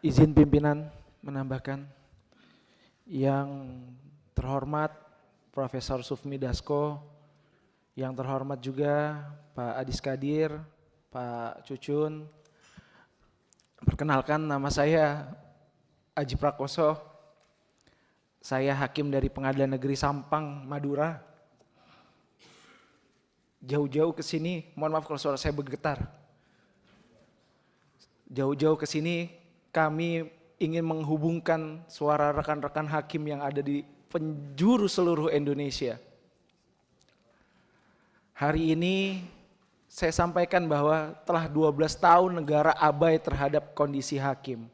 Izin pimpinan menambahkan, yang terhormat Profesor Sufmi Dasko, yang terhormat juga Pak Adis Kadir, Pak Cucun. Perkenalkan, nama saya Aji Prakoso. Saya hakim dari Pengadilan Negeri Sampang, Madura. Jauh-jauh ke sini, mohon maaf kalau suara saya bergetar. Jauh-jauh ke sini kami ingin menghubungkan suara rekan-rekan hakim yang ada di penjuru seluruh Indonesia. Hari ini saya sampaikan bahwa telah 12 tahun negara abai terhadap kondisi hakim.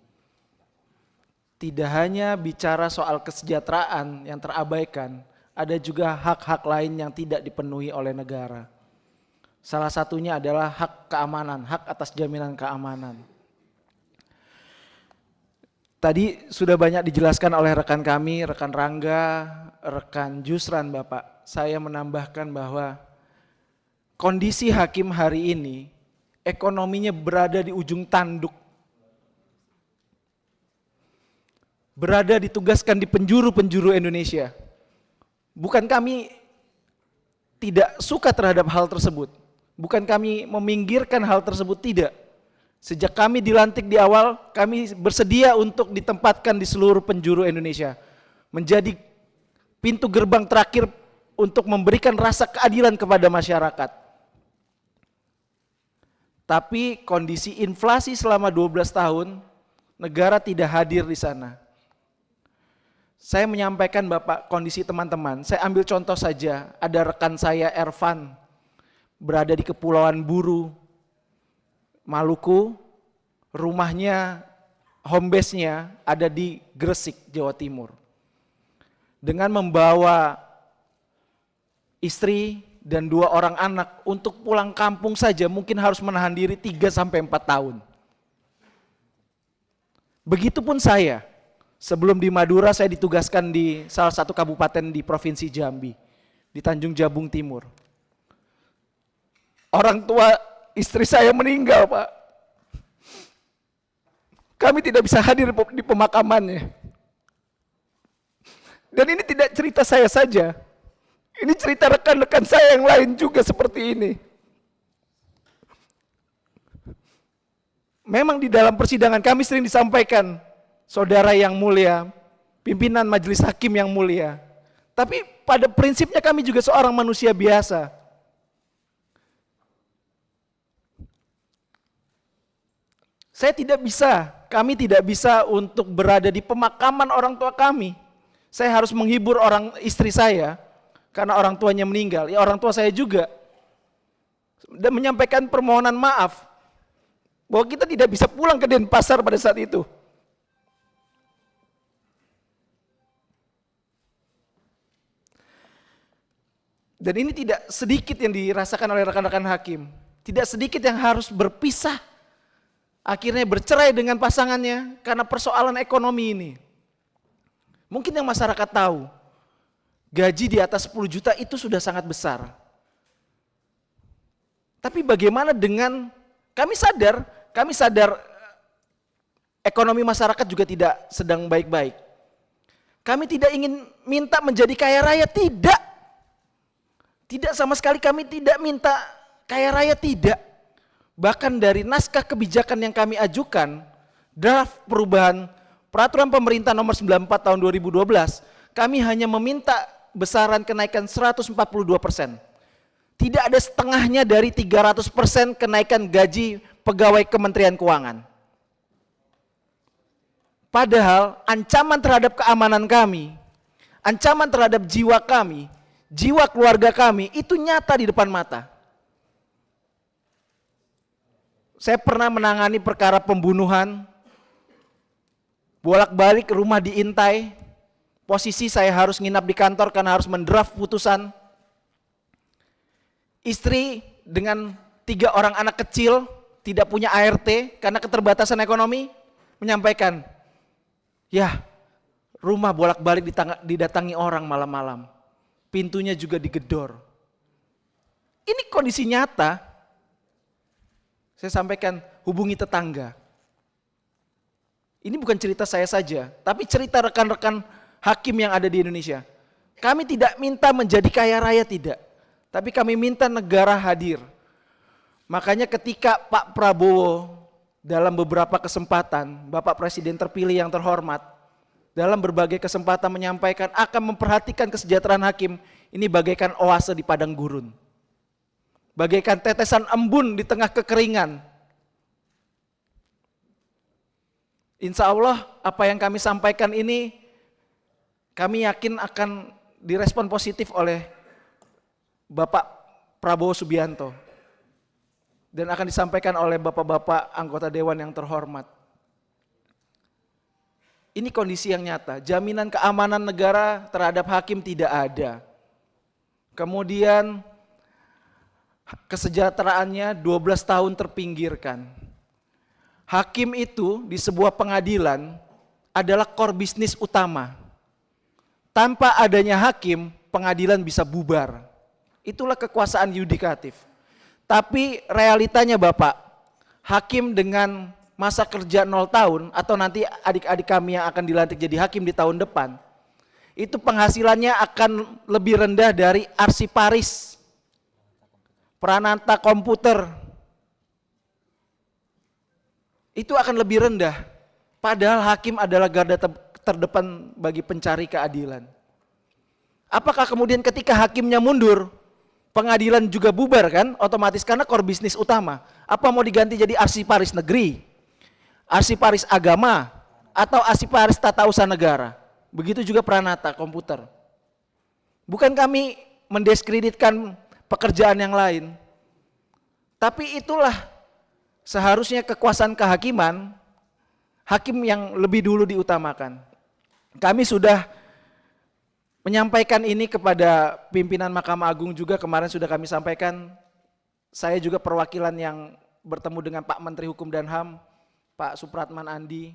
Tidak hanya bicara soal kesejahteraan yang terabaikan, ada juga hak-hak lain yang tidak dipenuhi oleh negara. Salah satunya adalah hak keamanan, hak atas jaminan keamanan. Tadi sudah banyak dijelaskan oleh rekan kami, rekan Rangga, rekan Jusran Bapak. Saya menambahkan bahwa kondisi hakim hari ini, ekonominya berada di ujung tanduk. Berada ditugaskan di penjuru-penjuru Indonesia. Bukan kami tidak suka terhadap hal tersebut. Bukan kami meminggirkan hal tersebut, tidak. Sejak kami dilantik di awal, kami bersedia untuk ditempatkan di seluruh penjuru Indonesia. Menjadi pintu gerbang terakhir untuk memberikan rasa keadilan kepada masyarakat. Tapi kondisi inflasi selama 12 tahun, negara tidak hadir di sana. Saya menyampaikan Bapak kondisi teman-teman, saya ambil contoh saja, ada rekan saya Ervan, berada di Kepulauan Buru, Maluku, rumahnya, home base-nya ada di Gresik, Jawa Timur. Dengan membawa istri dan 2 orang anak untuk pulang kampung saja mungkin harus menahan diri 3-4 tahun. Begitupun saya, sebelum di Madura saya ditugaskan di salah satu kabupaten di Provinsi Jambi, di Tanjung Jabung Timur. Orang tua istri saya meninggal, Pak. Kami tidak bisa hadir di pemakamannya. Dan ini tidak cerita saya saja. Ini cerita rekan-rekan saya yang lain juga seperti ini. Memang di dalam persidangan kami sering disampaikan, saudara yang mulia, pimpinan majelis hakim yang mulia. Tapi pada prinsipnya kami juga seorang manusia biasa. Kami tidak bisa untuk berada di pemakaman orang tua kami. Saya harus menghibur istri saya karena orang tuanya meninggal. Ya orang tua saya juga. Dan menyampaikan permohonan maaf bahwa kita tidak bisa pulang ke Denpasar pada saat itu. Dan ini tidak sedikit yang dirasakan oleh rekan-rekan hakim. Tidak sedikit yang harus berpisah. Akhirnya bercerai dengan pasangannya karena persoalan ekonomi ini. Mungkin yang masyarakat tahu, gaji di atas 10 juta itu sudah sangat besar. Tapi bagaimana dengan, kami sadar ekonomi masyarakat juga tidak sedang baik-baik. Kami tidak ingin minta menjadi kaya raya, tidak. Tidak sama sekali kami tidak minta kaya raya, tidak. Bahkan dari naskah kebijakan yang kami ajukan, draft perubahan peraturan pemerintah nomor 94 tahun 2012, kami hanya meminta besaran kenaikan 142%. Tidak ada setengahnya dari 300% kenaikan gaji pegawai Kementerian Keuangan. Padahal ancaman terhadap keamanan kami, ancaman terhadap jiwa kami, jiwa keluarga kami itu nyata di depan mata. Saya pernah menangani perkara pembunuhan, bolak-balik rumah diintai, posisi saya harus nginap di kantor karena harus mendraft putusan. Istri dengan 3 orang anak kecil, tidak punya ART karena keterbatasan ekonomi, menyampaikan, ya rumah bolak-balik didatangi orang malam-malam, pintunya juga digedor. Ini kondisi nyata. Saya sampaikan, hubungi tetangga. Ini bukan cerita saya saja, tapi cerita rekan-rekan hakim yang ada di Indonesia. Kami tidak minta menjadi kaya raya, tidak. Tapi kami minta negara hadir. Makanya ketika Pak Prabowo dalam beberapa kesempatan, Bapak Presiden terpilih yang terhormat, dalam berbagai kesempatan menyampaikan akan memperhatikan kesejahteraan hakim, ini bagaikan oase di padang gurun. Bagaikan tetesan embun di tengah kekeringan. Insya Allah apa yang kami sampaikan ini kami yakin akan direspon positif oleh Bapak Prabowo Subianto dan akan disampaikan oleh bapak-bapak anggota dewan yang terhormat. Ini kondisi yang nyata, jaminan keamanan negara terhadap hakim tidak ada. Kemudian kesejahteraannya 12 tahun terpinggirkan. Hakim itu di sebuah pengadilan adalah core bisnis utama. Tanpa adanya hakim, pengadilan bisa bubar. Itulah kekuasaan yudikatif. Tapi realitanya Bapak, hakim dengan masa kerja 0 tahun atau nanti adik-adik kami yang akan dilantik jadi hakim di tahun depan, itu penghasilannya akan lebih rendah dari arsiparis, peranata komputer. Itu akan lebih rendah. Padahal hakim adalah garda terdepan bagi pencari keadilan. Apakah kemudian ketika hakimnya mundur, pengadilan juga bubar kan? Otomatis karena core bisnis utama. Apa mau diganti jadi arsiparis negeri, arsiparis agama, atau arsiparis tata usaha negara? Begitu juga peranata komputer. Bukan kami mendiskreditkan pekerjaan yang lain, tapi itulah seharusnya kekuasaan kehakiman, hakim yang lebih dulu diutamakan. Kami sudah menyampaikan ini kepada pimpinan Mahkamah Agung juga, kemarin sudah kami sampaikan. Saya juga perwakilan yang bertemu dengan Pak Menteri Hukum dan HAM, Pak Supratman Andi.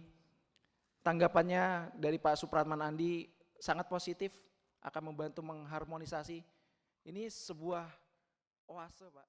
Tanggapannya dari Pak Supratman Andi sangat positif, akan membantu mengharmonisasi. Ini sebuah oase, Pak.